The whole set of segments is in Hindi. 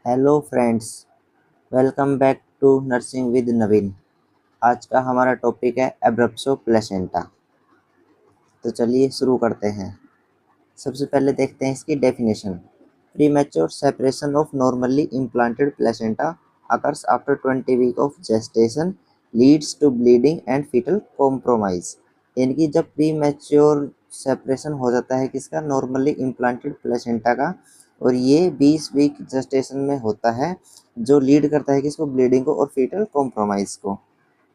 Hello friends, welcome back to nursing with Naveen. आज का हमारा टॉपिक है एब्रप्सो प्लेसेंटा। तो चलिए शुरू करते हैं। सबसे पहले देखते हैं इसकी definition. Premature separation of normally implanted placenta occurs after 20 week of gestation leads to bleeding and fetal compromise. यानी कि जब प्रीमैच्योर सेपरेशन हो जाता है किसका, नॉर्मली इम्प्लांटेड प्लेसेंटा का, और ये 20 वीक जेस्टेशन में होता है, जो लीड करता है किसको, ब्लीडिंग को और फीटल कॉम्प्रोमाइज को।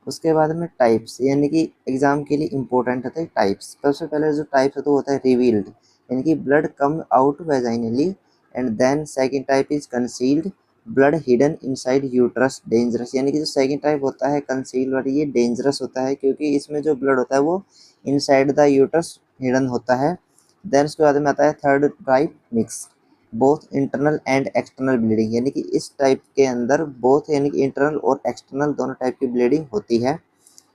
उसके बाद में टाइप्स, यानी कि एग्जाम के लिए इंपॉर्टेंट होता है टाइप्स। सबसे पहले जो टाइप्स होता है वो होता है रिवील्ड, यानी कि blood come out vaginally, and then second type is concealed, blood hidden inside uterus dangerous. यानी कि जो सेकंड टाइप होता है कंसील्ड वाली, ये डेंजरस होता है क्योंकि इसमें जो ब्लड होता है वो इनसाइड द यूट्रस हिडन होता है। देन उसके बाद में आता है third type mix, both internal and external bleeding, यानी कि इस टाइप के अंदर बोथ यानी कि इंटरनल और एक्सटर्नल दोनों टाइप की ब्लीडिंग होती है।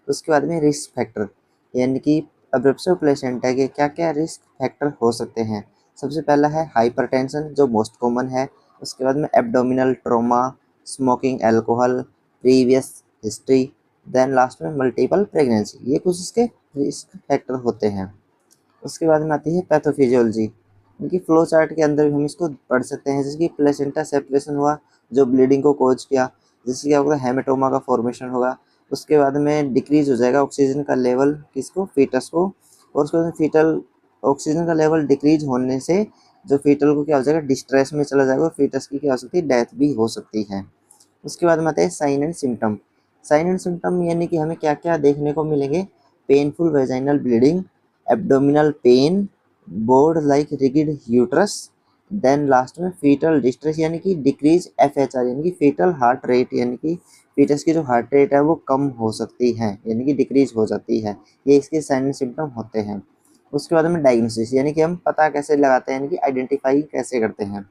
उसके बाद में रिस्क फैक्टर, यानी कि एब्रप्सो प्लेसेंटा के क्या क्या रिस्क फैक्टर हो सकते हैं। सबसे पहला है हाइपरटेंशन, जो मोस्ट कॉमन है। उसके बाद में abdominal trauma, smoking, alcohol, previous history, then last में मल्टीपल प्रेगनेंसी। ये कुछ इसके रिस्क फैक्टर होते हैं। उसके बाद में आती है पैथोफिजियोलॉजी, इनकी फ्लो चार्ट के अंदर भी हम इसको पढ़ सकते हैं। जैसे कि प्लेसेंटा सेपरेशन हुआ जो ब्लीडिंग को कोज किया, जिससे क्या होगा, हेमेटोमा का फॉर्मेशन होगा। उसके बाद में डिक्रीज हो जाएगा ऑक्सीजन का लेवल किसको, फीटस को। और उसके बाद में फीटल ऑक्सीजन का लेवल डिक्रीज होने से जो फीटल को क्या हो जाएगा, डिस्ट्रेस में चला जाएगा और फीटस की क्या हो सकती है, डेथ भी हो सकती है। उसके बाद में आते हैं sign and symptom. Sign and symptom यानी कि हमें क्या क्या देखने को मिलेंगे, painful vaginal bleeding, abdominal pain, board like rigid uterus, then last में फीटल डिस्ट्रेस, यानी कि डिक्रीज एफएचआर, यानी कि फीटल हार्ट रेट, यानी कि फीटस की जो हार्ट रेट है वो कम हो सकती है, यानी कि डिक्रीज हो जाती है। ये इसके साइन एंड सिम्टम होते हैं। उसके बाद में डायग्नोसिस, यानी कि हम पता कैसे लगाते हैं, यानी कि आइडेंटिफाई कैसे करते हैं।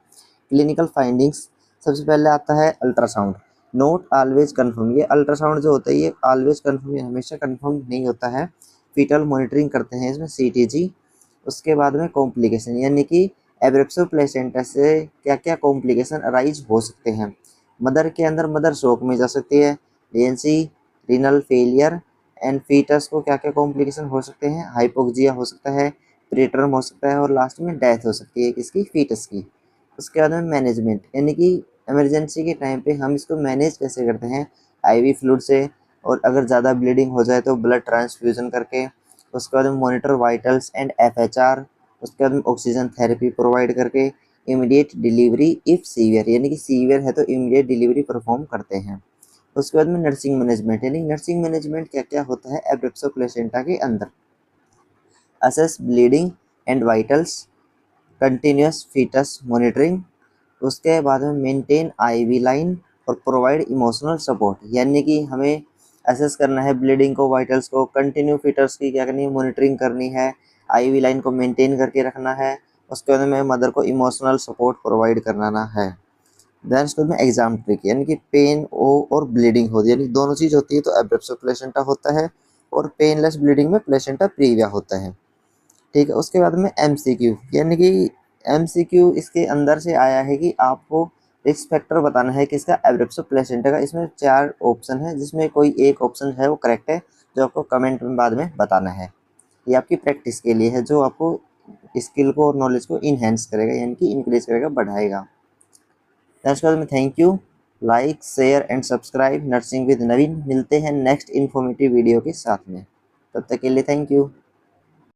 क्लिनिकल फाइंडिंग्स, सबसे पहले आता है अल्ट्रासाउंड, नोट ऑलवेज कंफर्म। ये अल्ट्रासाउंड जो होता है ये ऑलवेज कंफर्म, हमेशा कंफर्म नहीं होता है। फीटल मॉनिटरिंग करते हैं इसमें सीटीजी। उसके बाद में कॉम्प्लिकेशन, यानी कि एब्रेप्सो प्लेसेंटा से क्या क्या कॉम्प्लिकेशन अराइज हो सकते हैं। मदर के अंदर मदर शॉक में जा सकती है, लेंसी, रीनल फेलियर, एंड फीटस को क्या क्या कॉम्प्लिकेशन हो सकते हैं, हाइपोक्सिया हो सकता है, प्रीटर्म हो सकता है, और लास्ट में डेथ हो सकती है किसकी, फीटस की। उसके बाद में मैनेजमेंट, यानी कि इमरजेंसी के टाइम पे हम इसको मैनेज कैसे करते हैं, आईवी फ्लूइड से, और अगर ज़्यादा ब्लीडिंग हो जाए तो ब्लड ट्रांसफ्यूजन करके। उसके बाद में मॉनिटर वाइटल्स एंड एफएचआर। उसके बाद में ऑक्सीजन थेरेपी प्रोवाइड करके। इमीडिएट डिलीवरी इफ़ सीवियर, यानी कि सीवियर है तो इमीडिएट डिलीवरी परफॉर्म करते हैं। उसके बाद में नर्सिंग मैनेजमेंट, यानी नर्सिंग मैनेजमेंट क्या क्या होता है एब्रेप्सो प्लेसेंटा के अंदर। Assess bleeding and vitals, continuous fetus monitoring. उसके बाद में मेंटेन आईवी लाइन और प्रोवाइड इमोशनल सपोर्ट, यानी कि हमें असेस करना है ब्लीडिंग को, वाइटल्स को, कंटिन्यू फीटस की क्या करनी है, मॉनिटरिंग करनी है, आईवी लाइन को मेंटेन करके रखना है। उसके बाद में मदर को इमोशनल सपोर्ट प्रोवाइड करना है। देन उसके बाद में एग्जाम ट्रिक, यानी कि पेन ओ और ब्लीडिंग होती है, यानी दोनों चीज़ होती है तो एब्रेप्सो प्लेसेंटा होता है, और पेनलेस ब्लीडिंग में प्लेसेंटा प्रीविया होता है। ठीक है। उसके बाद में एमसीक्यू, यानी कि एमसीक्यू इसके अंदर से आया है कि आपको रिस्क फैक्टर बताना है किसका, एब्रेप्सो प्लेसेंटा का। इसमें 4 ऑप्शन है जिसमें कोई एक ऑप्शन है वो करेक्ट है, जो आपको कमेंट में बाद में बताना है। ये आपकी प्रैक्टिस के लिए है, जो आपको स्किल को और नॉलेज को इन्हेंस करेगा, यानी कि इंक्रीज करेगा, बढ़ाएगा। उसके बाद में thank you, like share and subscribe nursing with Naveen. मिलते हैं नेक्स्ट इन्फॉर्मेटिव वीडियो के साथ में, तब तक के लिए थैंक यू।